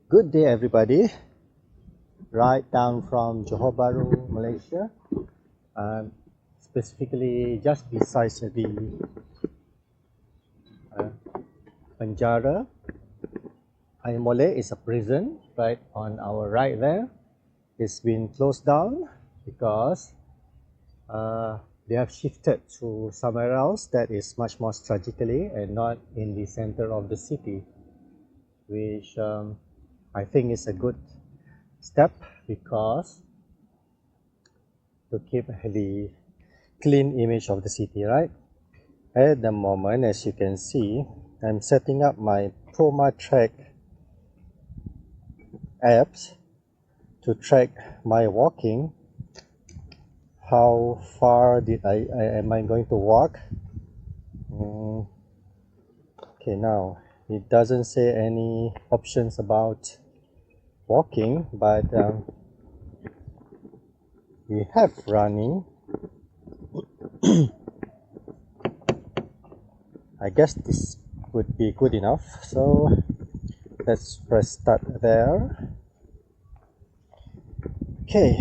Good day, everybody. Right down from Johor Bahru, Malaysia. Specifically, just beside the penjara. Mole is a prison right on our right there. It's been closed down because they have shifted to somewhere else that is much more strategically and not in the center of the city, which I think is a good step because to keep the clean image of the city, right? At the moment, as you can see, I'm setting up my Puma Track apps to track my walking. How far am I going to walk? Okay, now it doesn't say any options about walking, but we have running. I guess this would be good enough, so let's press start there. Okay,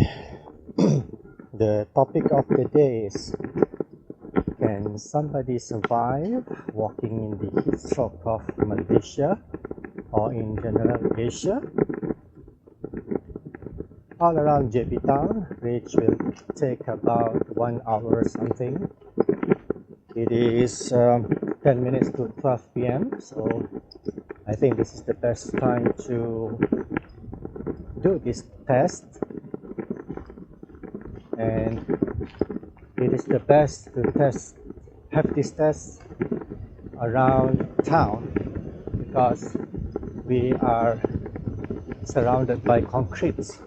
the topic of the day is, can somebody survive walking in the heat stroke of Malaysia or in general Asia? All around JB Town, which will take about 1 hour or something. It is 10 minutes to 12 p.m. So I think this is the best time to do this test, and it is the best to have this test around town because we are surrounded by concrete.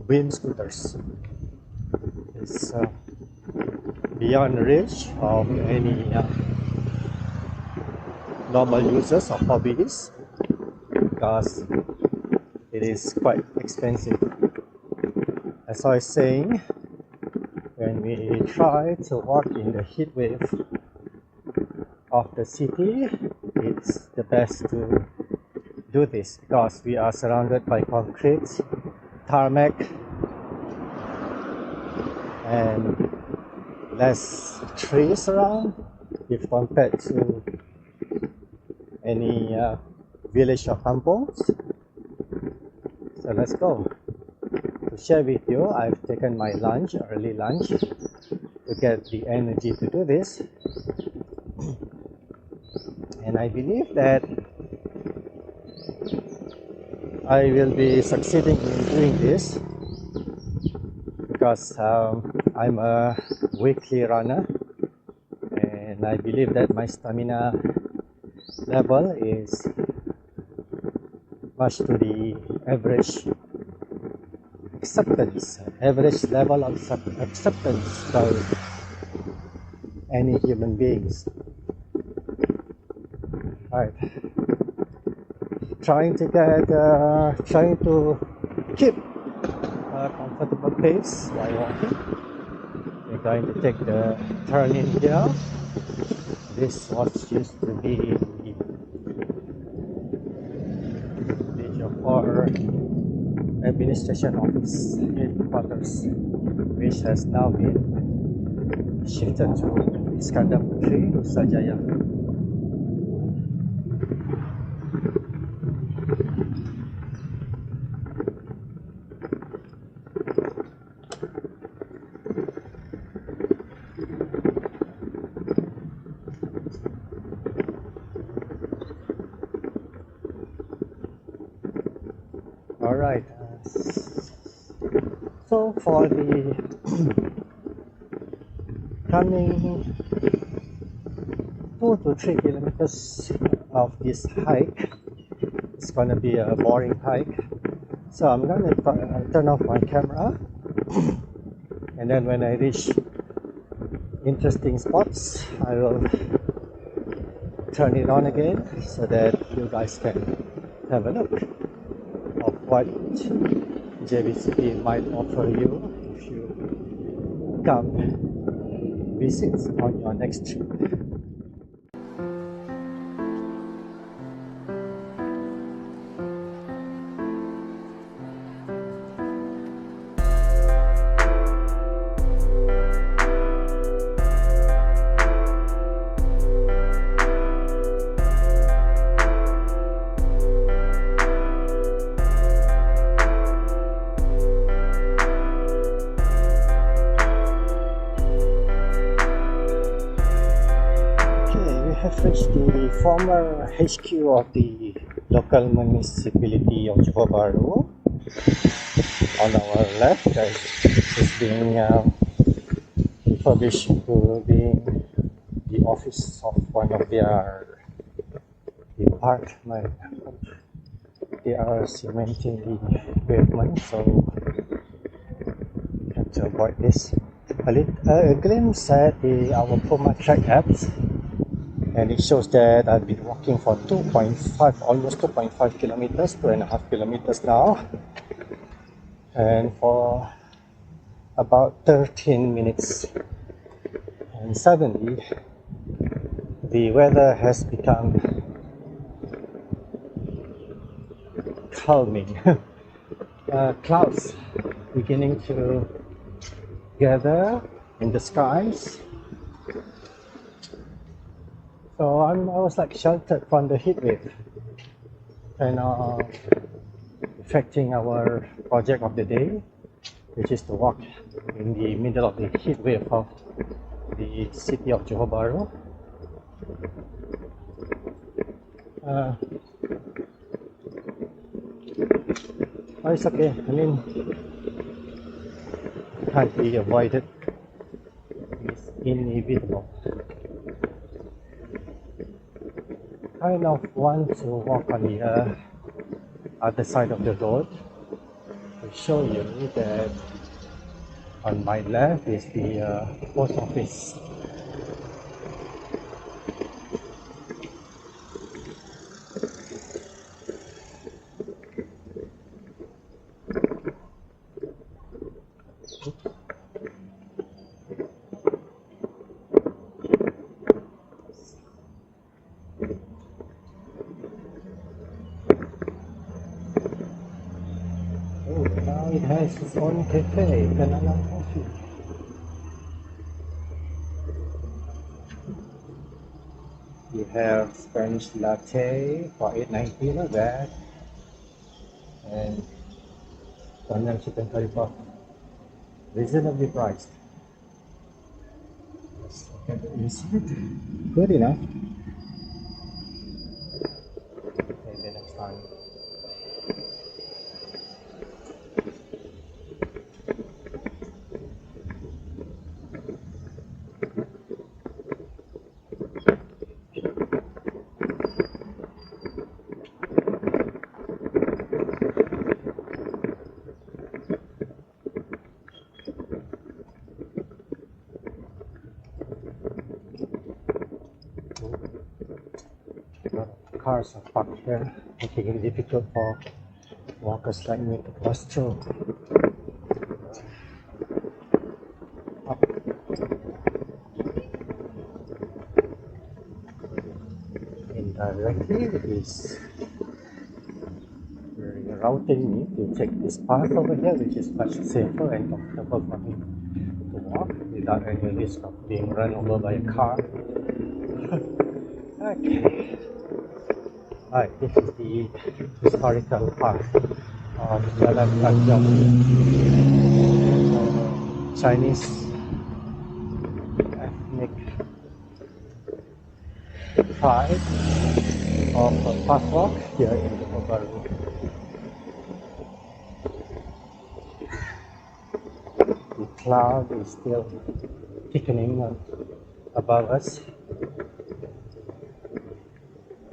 Wind scooters. It's beyond reach of any normal users or hobbyists because it is quite expensive. As I was saying, when we try to walk in the heat wave of the city, it's the best to do this because we are surrounded by concrete, tarmac, and less trees around if compared to any village or kampongs. So let's go. To share with you, I've taken my lunch, early lunch, to get the energy to do this. And I believe that I will be succeeding in doing this because I'm a weekly runner and I believe that my stamina level is much to the average level of acceptance by any human beings. Alright, trying to keep a comfortable pace while walking. We're going to take the turn in here. This was used to be the Johor Administration Office headquarters, which has now been shifted to Iskandar Puteri, Nusa Jaya. Alright, so for the coming 2 to 3 kilometers of this hike, it's gonna be a boring hike. So I'm gonna turn off my camera and then when I reach interesting spots, I will turn it on again so that you guys can have a look of what JBCP might offer you if you come visit on your next trip. former HQ of the local municipality of Johor Bahru. On our left, is being refurbished to being the office of one of their department. They are cementing the pavement, so we have to avoid this. A glimpse at our Puma Track apps, and it shows that I've been walking for 2.5, almost 2.5 kilometers, 2.5 kilometers now, and for about 13 minutes. And suddenly, the weather has become calming. Clouds beginning to gather in the skies. So I was like sheltered from the heat wave, and affecting our project of the day, which is to walk in the middle of the heat wave of the city of Johor Bahru. Oh, it's okay. I mean, can't be avoided. It's inevitable. I kind of want to walk on the other side of the road to show you that on my left is the post office. Now it has its own cafe, banana coffee. You have Spanish latte for $8.90, not bad. And Tom Yum chicken curry puff, reasonably priced. Let's look at the inside. Good enough. Maybe next time. Cars are parked here, making it difficult for walkers like me to pass through. Up. Indirectly, it is routing me to take this path over here, which is much safer and comfortable for me to walk without any risk of being run over by a car. Okay. Right, this is the historical part of Jalan Trudging, Chinese ethnic tribe of Patwok here in Johor Bahru. The cloud is still thickening above us,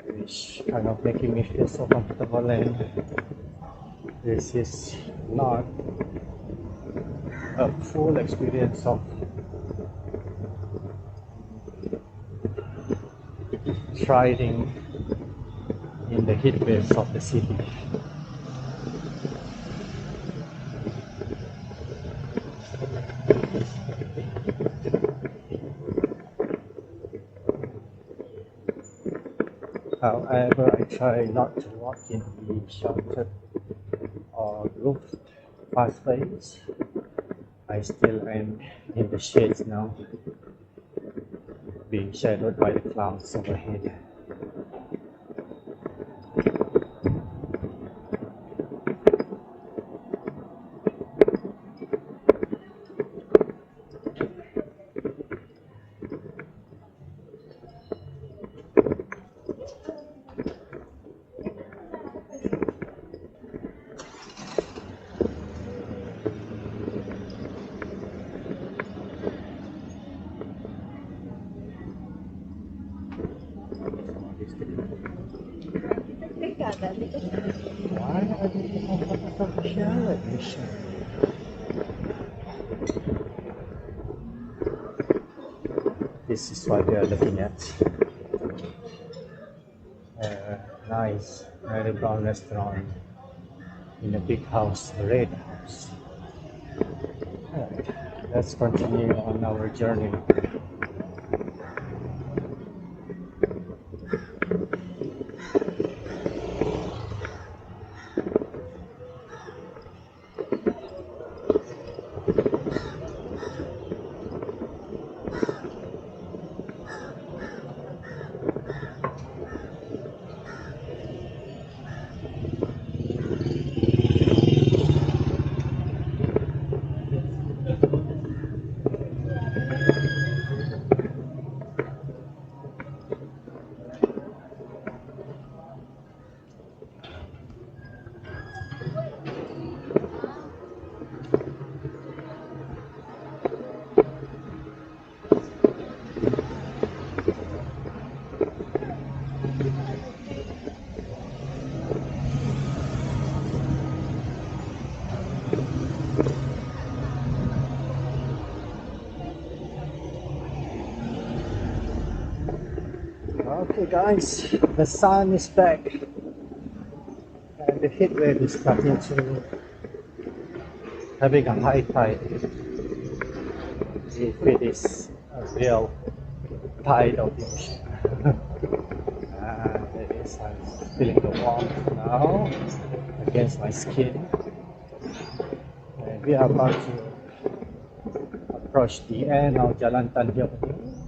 which kind of making me feel so comfortable, and this is not a full experience of riding in the heat waves of the city. However, I try not to walk in the sheltered or roofed pathways. I still am in the shades now, being shadowed by the clouds overhead. Why are they taking photos of the shallot mission? This is what we are looking at. Nice, very brown restaurant in a big house, a red house. Alright, let's continue on our journey. Okay guys, the sun is back and the heat wave is starting to having a high tide. If it is a real tide of the ocean. And it is, I'm feeling the warmth now against my skin. And we are about to approach the end of Jalan Tanjung,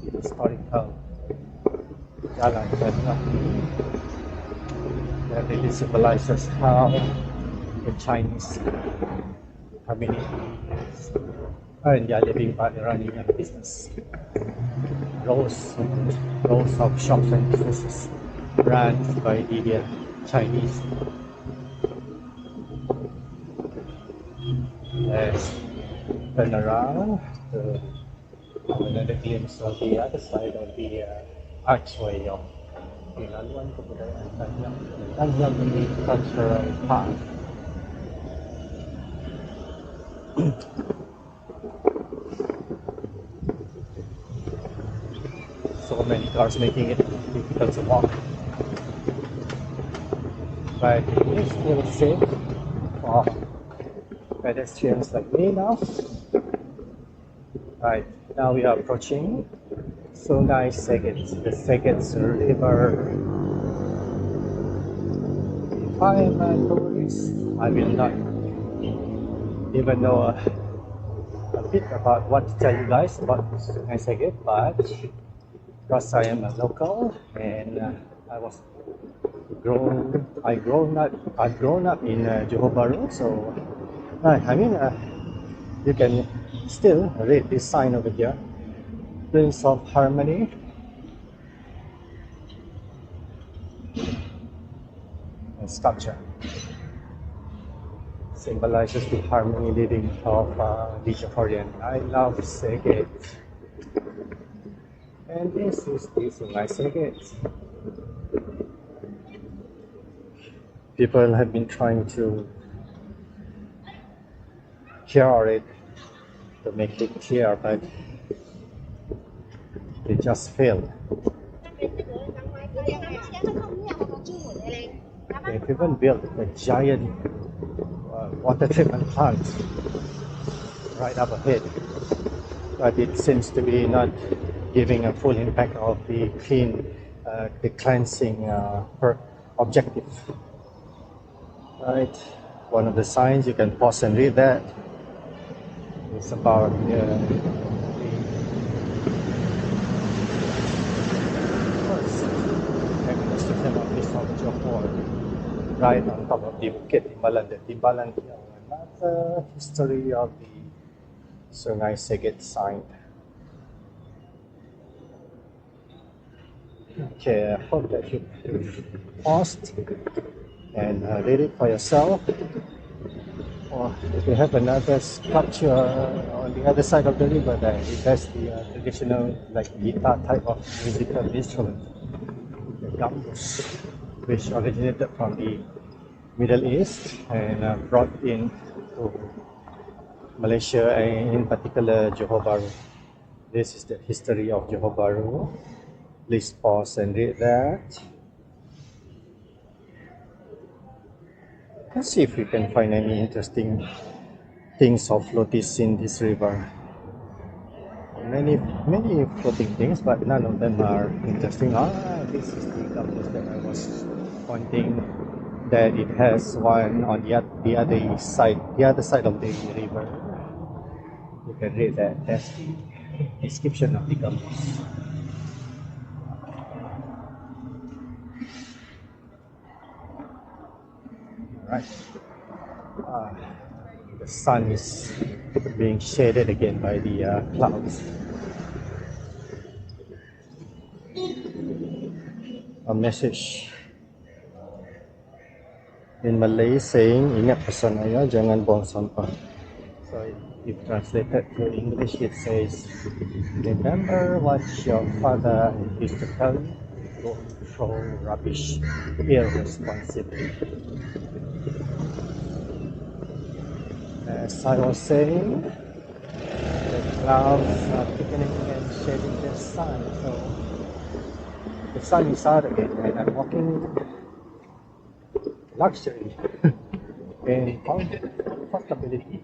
the historical Jalan Tanjung, that really symbolizes how the Chinese communities earn their living by running a business. Rows of shops and businesses run by the Chinese. Let's turn around to have another glimpse of the other side of the archway of Pinaluan Kebudayaan Tanjung Cultural Park. So many cars making it difficult to walk, but it is still safe for pedestrians like me now. Right, now we are approaching Sungai Segit, the Segit River. If I am a tourist, I will not even know a bit about what to tell you guys about Sungai Segit, but because I am a local and I've grown up in Johor Bahru, so I mean you can still read this sign over here, Prince of Harmony. And sculpture symbolizes the harmony living of the Johorian. I love Segit. And this is the Sungai Segit. People have been trying to cure it, to make it clear, but they just failed. They've even built a giant water treatment plant right up ahead, but it seems to be not giving a full impact of the the cleansing objective. Right, one of the signs, you can pause and read that. It's about of Johor, right on top of the Bukit Timbalan, the Timbalan Hill. Another history of the Sungai Segit sign. Okay, I hope that you paused and read it for yourself. Or if you have another sculpture on the other side of the river, there it has the traditional like guitar type of musical instrument, the gambus. which originated from the Middle East and brought in to Malaysia and in particular Johor Bahru. This is the history of Johor Bahru. Please pause and read that. Let's see if we can find any interesting things of floaties in this river. Many floating things, but none of them are interesting. This is the campus that I was pointing, that it has one on the other side of the river. You can read that. That's the description of the campus. Right. The sun is being shaded again by the clouds. A message in Malay saying, ingat pesan ayah, jangan buang sampah. So if translated to English, it says, remember what your father used to tell you, don't throw rubbish irresponsibly. As I was saying, the clouds are thickening and shading the sun, so the sun is out again, and I'm walking luxury and comfortability.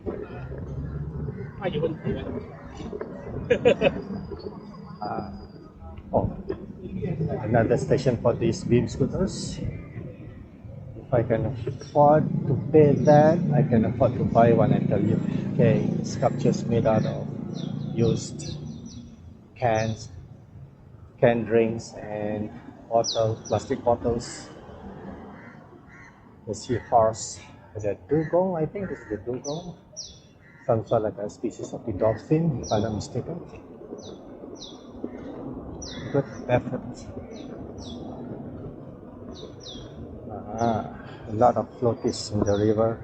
Another station for these beam scooters. If I can afford to pay that, I can afford to buy one, I tell you. Okay, sculptures made out of used cans, canned drinks, and plastic bottles. The seahorse, the dugong, I think this is the dugong. Some sort like a species of the dolphin, if I'm not mistaken. Good effort. A lot of floaties in the river.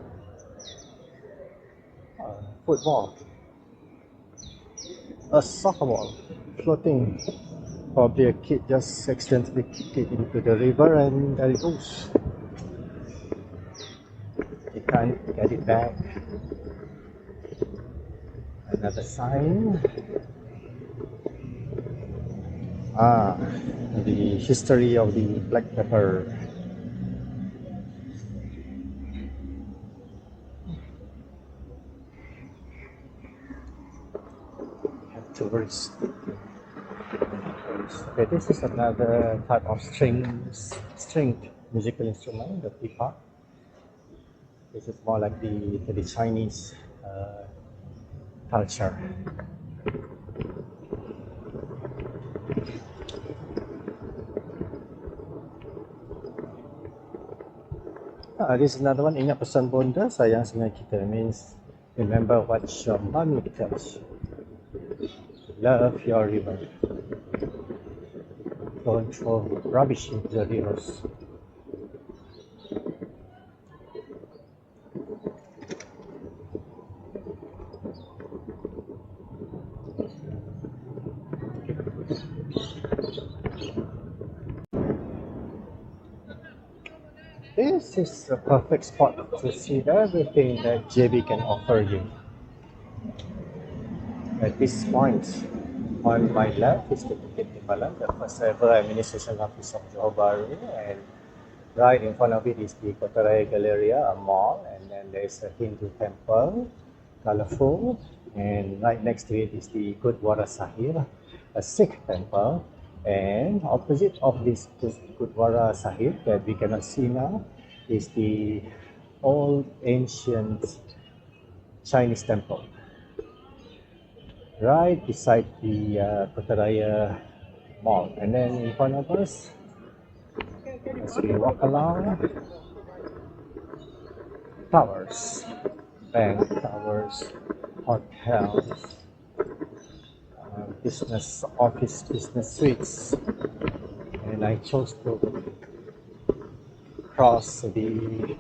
Football. A soccer ball floating. Probably a kid just accidentally kicked it into the river and there it goes. You can't get it back. Another sign. The history of the black pepper. Tourists. Okay, this is another type of stringed musical instrument, the pipa. This is more like the Chinese culture. This is another one. Ingat pesan bonda, sayang sungai kita. Means remember what your mommy tells you. Love your river. Don't throw rubbish into the rivers. This is a perfect spot to see everything that JB can offer you. At this point, on my left is the Bukit Timbalan, the first ever administration office of Johor Bahru, and right in front of it is the Kota Raya Galleria, a mall, and then there's a Hindu temple, colorful, and right next to it is the Gurdwara Sahib, a Sikh temple, and opposite of this Gurdwara Sahib that we cannot see now is the old ancient Chinese temple. Right beside the Kota Raya Mall, and then in front of us, as we walk along, towers, bank towers, hotels, business office, business suites, and I chose to cross the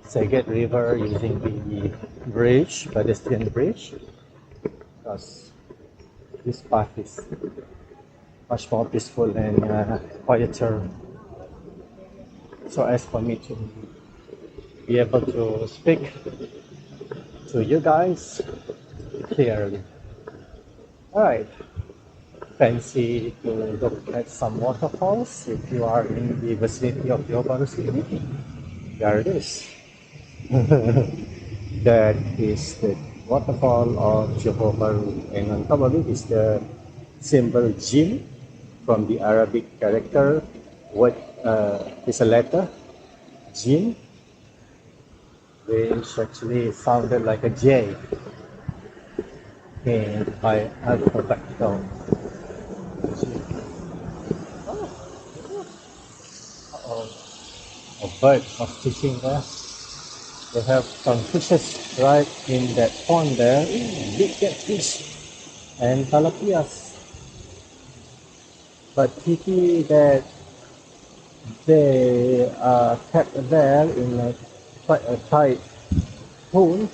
Seget River using the bridge, pedestrian bridge, because this path is much more peaceful and quieter so as for me to be able to speak to you guys clearly. Alright, fancy to look at some waterfalls if you are in the vicinity of Johor Bahru City. There it is. That is the waterfall of Johor Bahru, and on top of it is the symbol jim from the Arabic character. What is a letter jim, which actually sounded like a J in my alphabetical. Oh, a bird was fishing there. They have some fishes right in that pond there. Big catfish and tilapias. But pity that they are kept there in quite a tight pool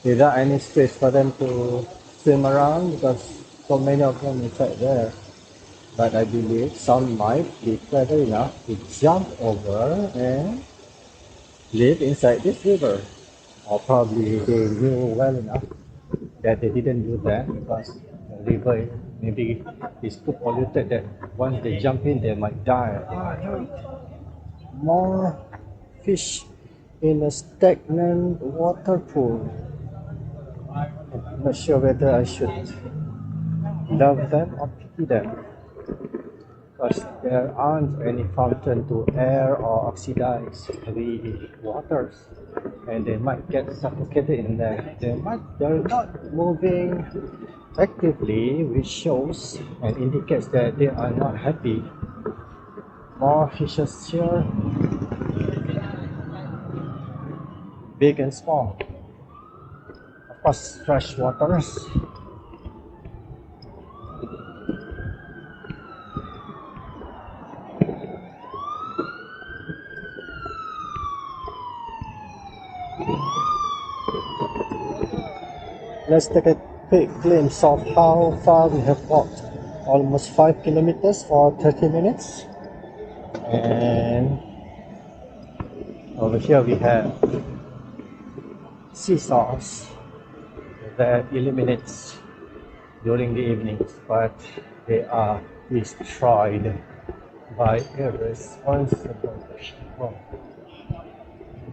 without any space for them to swim around, because so many of them inside there. But I believe some might be clever enough to jump over and live inside this river. Or probably they knew well enough that they didn't do that because the river maybe is too polluted that once they jump in they might die. More fish in a stagnant water pool. I'm not sure whether I should love them or pity them, because there aren't any fountain to air or oxidize the waters, and they might get suffocated in there. They're not moving actively, which shows and indicates that they are not happy. More fishes here, big and small. Of course, fresh waters. Let's take a quick glimpse of how far we have walked. Almost 5 kilometers for 30 minutes. And over here we have seesaws that illuminates during the evenings, but they are destroyed by irresponsible people.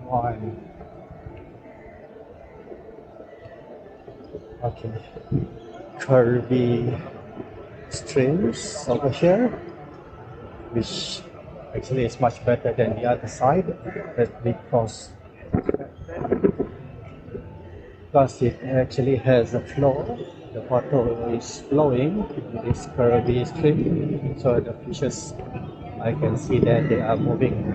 One. Okay, curvy streams over here, which actually is much better than the other side. That's because it actually has a flow. The water is flowing in this curvy stream, so the fishes, I can see that they are moving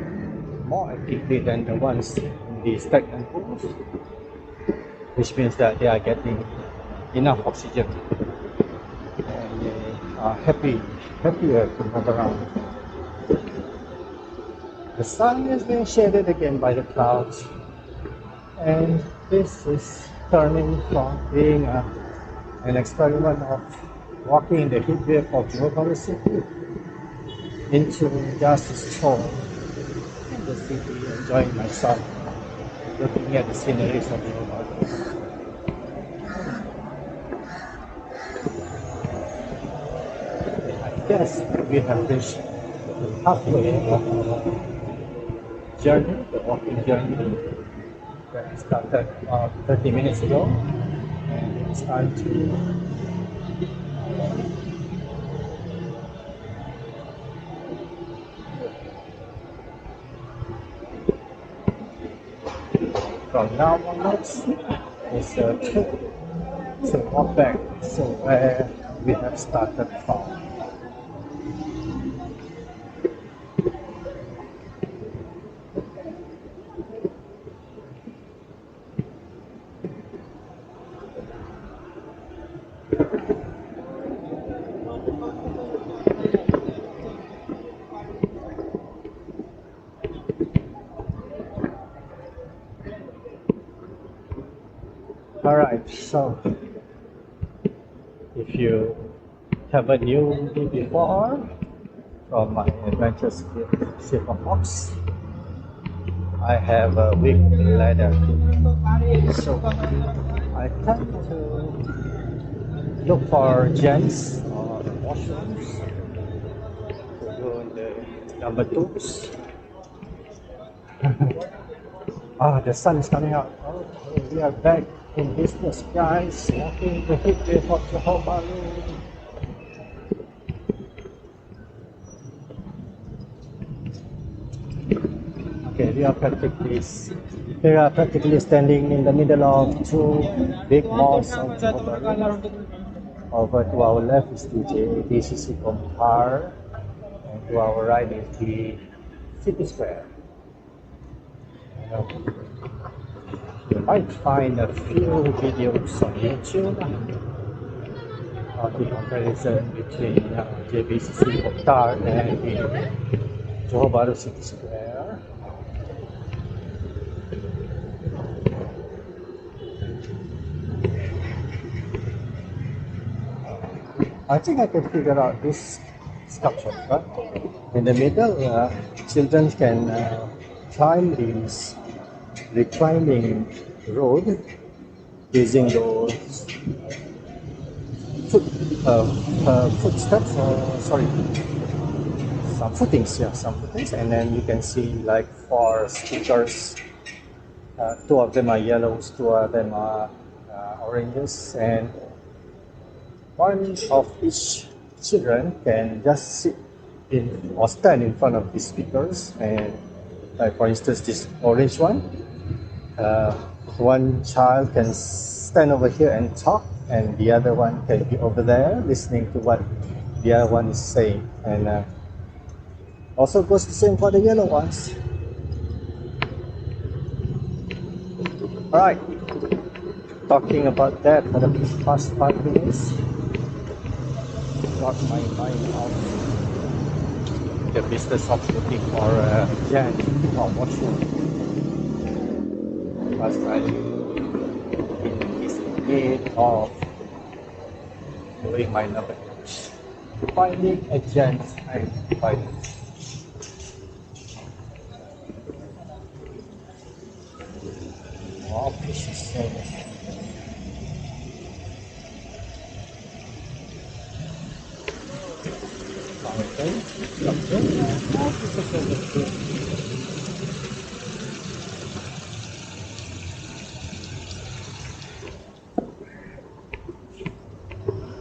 more actively than the ones in the stagnant pools, which means that they are getting enough oxygen and they are happier to move around. The sun is being shaded again by the clouds, and this is turning from being an experiment of walking in the heatwave of Johor Bahru City into just a stroll in the city, enjoying myself, looking at the sceneries of Johor Bahru. Yes, we have reached the halfway of our journey, the walking journey that started 30 minutes ago, and it's time to from now onwards is a trip to walk back to where we have started from. Alright, so if you haven't knew me before from my adventures with Silver Fox, I have a weak ladder, so I tend to look for gents or washrooms to go in the number twos. The sun is coming out. Oh, we are back in business, guys. Walking the Heatwave of Johor Bahru. Okay, we are practically standing in the middle of two big malls of Johor Bahru. Over to our left is the JABCC Compar, and to our right is the City Square. You might find a few videos on YouTube of the comparison between JBCC Compar and the Johor Bahru City Square. I think I can figure out this sculpture, right? In the middle, children can climb this reclining road using those footsteps, or sorry, some footings, and then you can see like 4 stickers. 2 of them are yellows, 2 of them are oranges, and one of each children can just sit in or stand in front of these speakers, and like for instance this orange one, one child can stand over here and talk, and the other one can be over there listening to what the other one is saying, and also goes the same for the yellow ones. Alright, talking about that for the past 5 minutes got my mind off the business of looking for a gent or washroom, because I'm in need of doing my number 2. Finding a gent and finding. Wow, this is so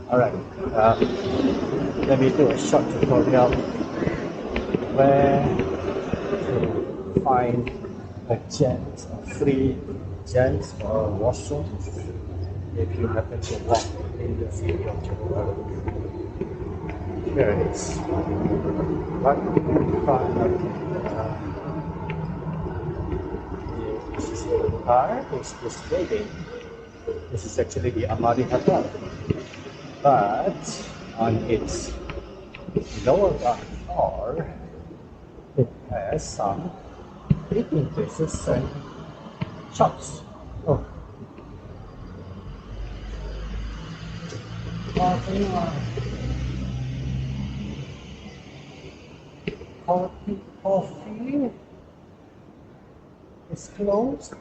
Alright, let me do a short tutorial where to find a gent, a free gent or washroom if you happen to walk in the city of Johor. Here it is, right in front of the car is this building. This is actually the Amari Hotel, but on its lower ground floor it has some eating places and shops. Oh, coffee is closed.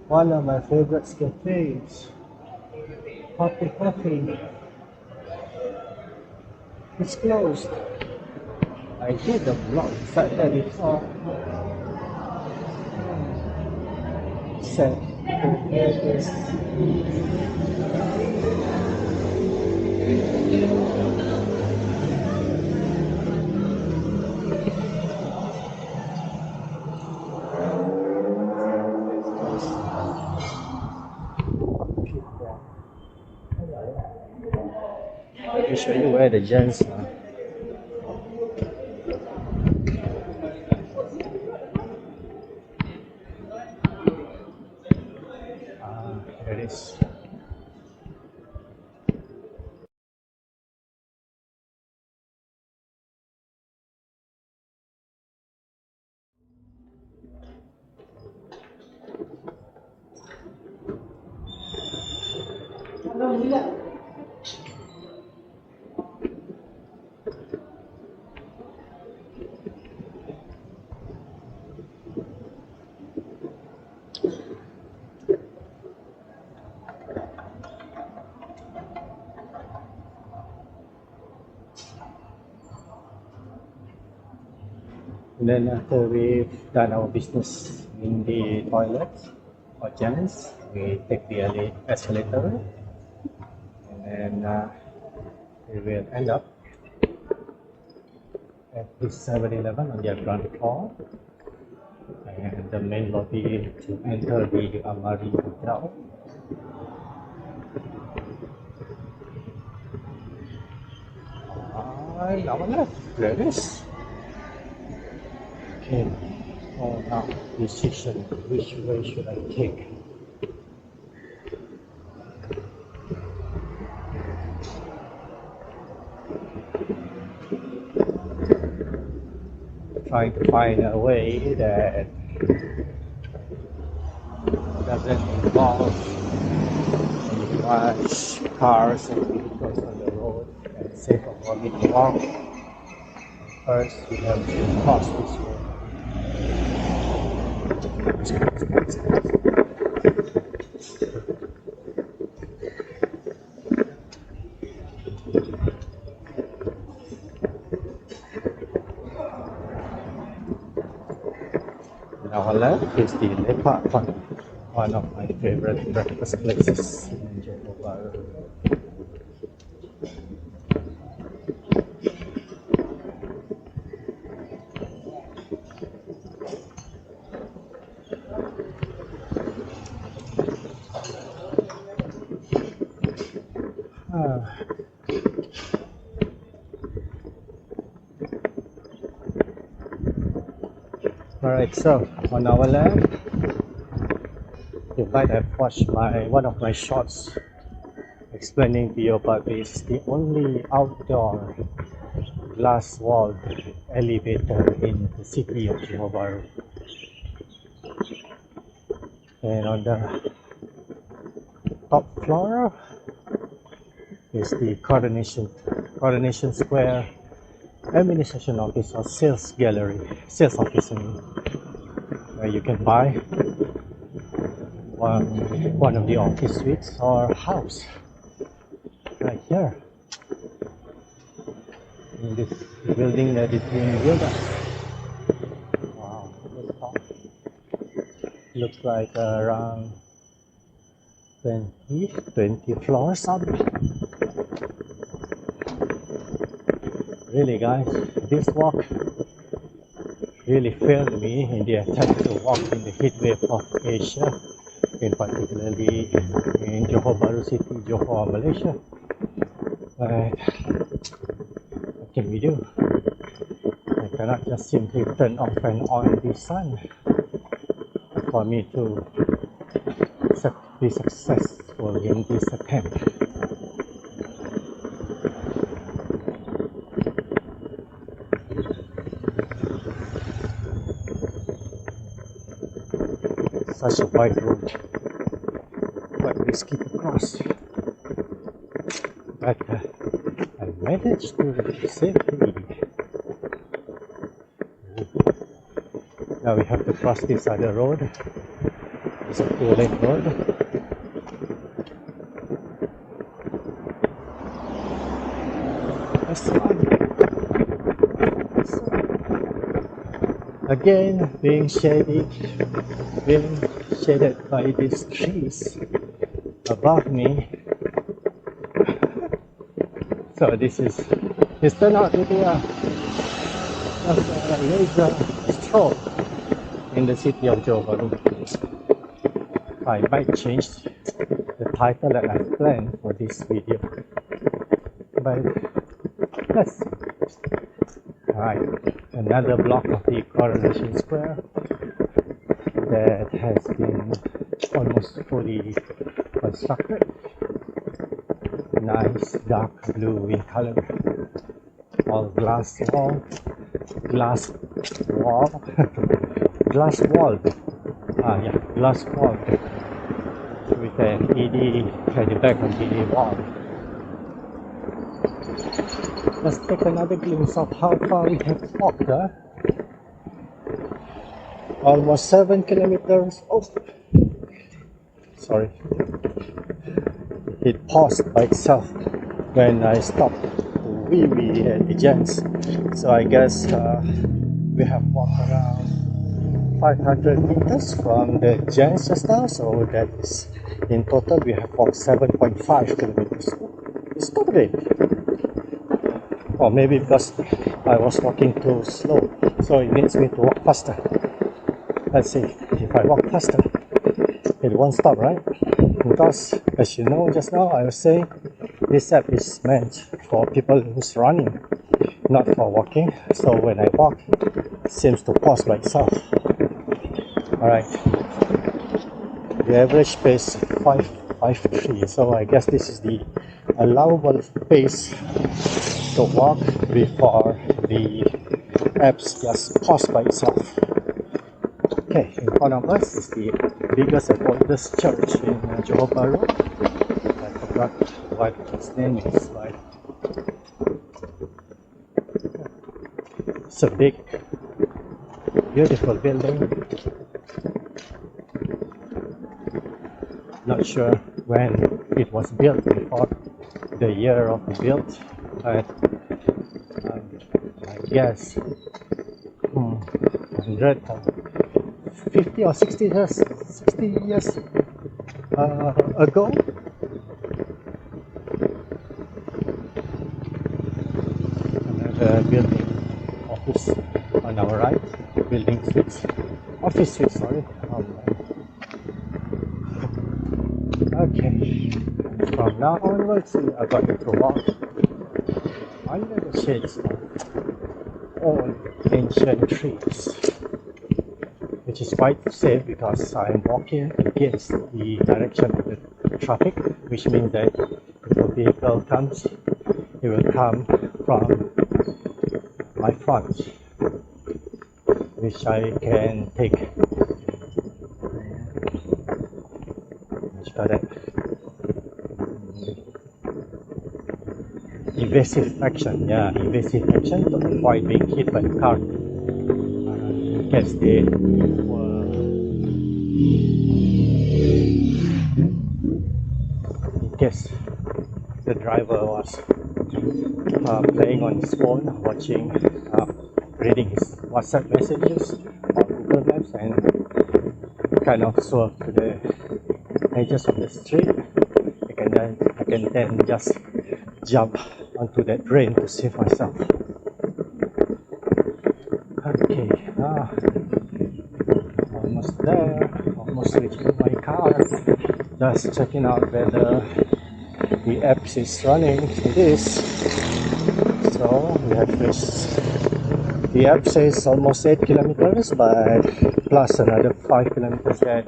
One of my favorite cafes, coffee, it's closed. I did a vlog inside there before. Sad. Here it is. Let me show you where the gents are. Here it is. And then after we've done our business in the toilets or gyms, we take the escalator, and then we will end up at the 7-Eleven on the ground floor, and the main lobby to enter the Amari Hotel. And our left, there it is. Okay, so now decision, which way should I take? Trying to find a way that doesn't involve any much cars and vehicles on the road and safer for me to walk. First, we have to cross this road. On our left is the Lepak Park, one of my favorite breakfast places in Johor Bahru. Alright, so on our left, you might have watched one of my shorts explaining to you about this, the only outdoor glass walled elevator in the city of Johor Bahru. And on the top floor is the Coronation Square administration office or sales office, where you can buy one of the office suites or house right here in this building that is being built up. Wow, looks like around 20 floors up. Really guys, this walk really failed me in the attempt to walk in the heatwave of Asia, in particularly in Johor Bahru city, Johor, Malaysia. But what can we do? I cannot just simply turn off and on the sun for me to be successful in this attempt. Such a wide road, quite risky to cross, but I managed to safely. Now we have to cross this other road. It's a 2-lane road. That's fun. Again, being shaded by these trees above me. So this turned out to be a laser stroke in the city of Johor Bahru. I might change the title that I planned for this video, but let's see. Alright, another block of the Coronation Square that has been almost fully constructed. Nice dark blue in color. All glass walled with an LED at the back of the wall. Let's take another glimpse of how far we have walked. Almost 7 kilometers. Oh, sorry. It paused by itself when I stopped to wee at the gents. So I guess we have walked around 500 meters from the gents just now, so that is in total we have walked 7.5 kilometers. It's not bad. Or maybe because I was walking too slow, so it needs me to walk faster. Let's see, if I walk faster, it won't stop, right? Because as you know just now, I was saying this app is meant for people who's running, not for walking. So when I walk, it seems to pause by itself. Alright, the average pace 5.53, so I guess this is the allowable pace to walk before the apps just pause by itself. Okay, in front of us is the biggest and oldest church in Johor Bahru. I forgot what its name is, but it's a big, beautiful building. Not sure when it was built, before the year of the built, but I guess 150 or 60 years ago. Another building, office on our right, building suites, office suites, sorry. Okay, from now onwards we are going to walk under the shades of all ancient trees, which is quite safe because I am walking against the direction of the traffic, which means that if a vehicle comes, it will come from my front, which I can take. Evasive action, evasive action to avoid being hit by the car in case they were, in case the driver was playing on his phone, watching, reading his WhatsApp messages or Google Maps and kind of swerve to the edges of the street. I can then just jump onto that drain to save myself. Okay, almost there, almost reaching my car. Just checking out whether the app is running. It is. So we have reached. The app says almost 8 kilometers, but plus another 5 kilometers that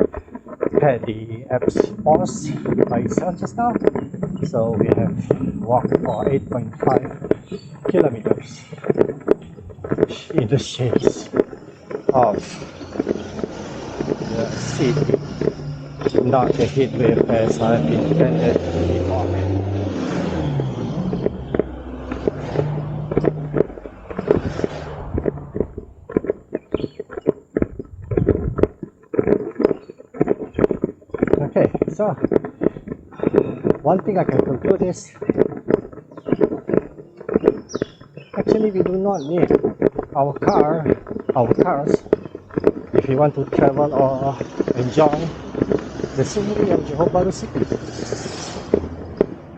had the app's pause by itself just now. So we have walked for 8.5 kilometers in the shades of the city, not the heatwave as I've intended before. Okay, so one thing I can conclude is actually we do not need our cars if we want to travel or enjoy the scenery of Johor Bahru city.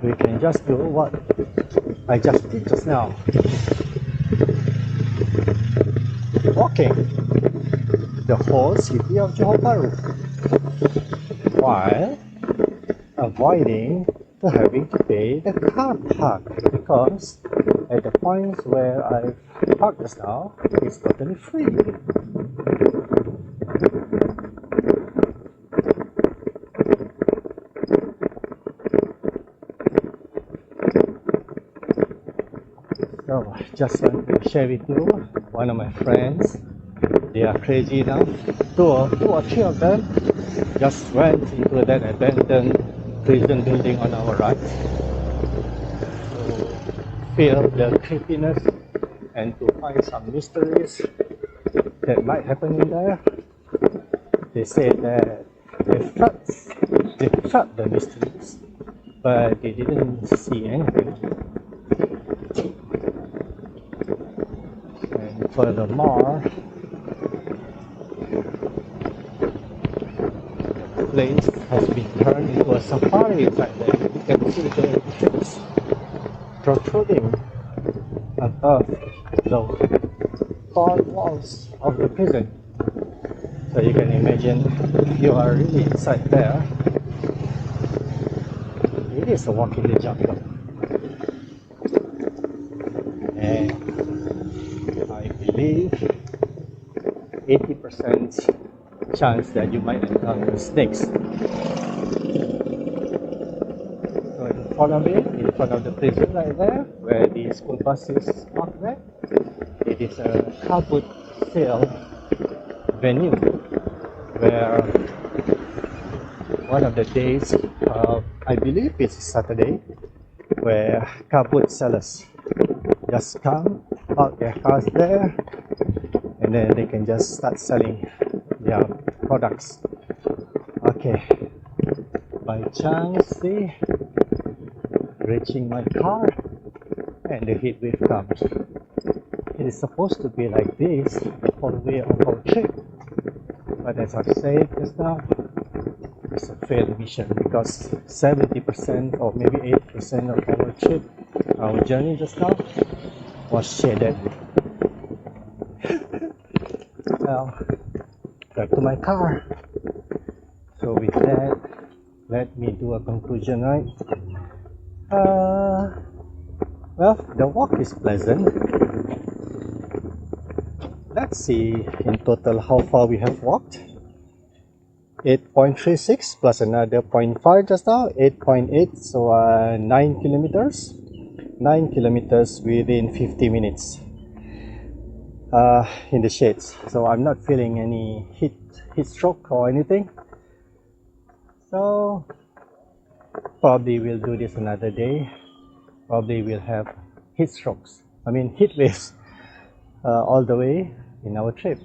We can just do what I just did just now, walking the whole city of Johor Bahru while avoiding to having to pay the car park, because at the points where I've parked just now, it's totally free. So just want to share with you, one of my friends, they are crazy enough, two or three of them just went into that abandoned prison building on our right to feel the creepiness and to find some mysteries that might happen in there. They said that they felt the mysteries, but they didn't see anything. And Furthermore, the place has been turned into a safari inside there. You can see the trees protruding above the tall walls of the prison. So you can imagine if you are really inside there, it is a walk in the jungle. And I believe 80% chance that you might encounter snakes. So in front of it, in front of the prison right there, where the school bus is parked there, it is a car boot sale venue where one of the days, I believe it's Saturday, where car boot sellers just come, park their cars there, and then they can just start selling their products. Okay, by chance, see, reaching my car, and the heat wave comes. It is supposed to be like this the whole way of our trip, but as I said just now, it's a failed mission because 70% or maybe 80% of our trip, our journey just now, was shaded. Well, back to my car. So with that, let me do a conclusion, right? Well, the walk is pleasant. Let's see in total how far we have walked. 8.36 plus another 0.5 just now, 8.8, so 9 kilometers. 9 kilometers within 50 minutes in the shades. So I'm not feeling any heat stroke or anything. So probably we'll do this another day. Probably we'll have heat strokes. I mean heat waves all the way in our trip.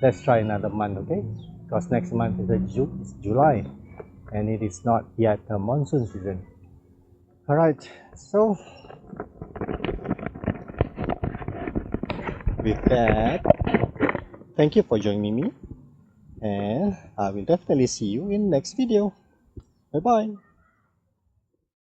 Let's try another month, okay? Because next month is it's July and it is not yet a monsoon season. Alright, so with that, thank you for joining me, and I will definitely see you in next video. Bye bye.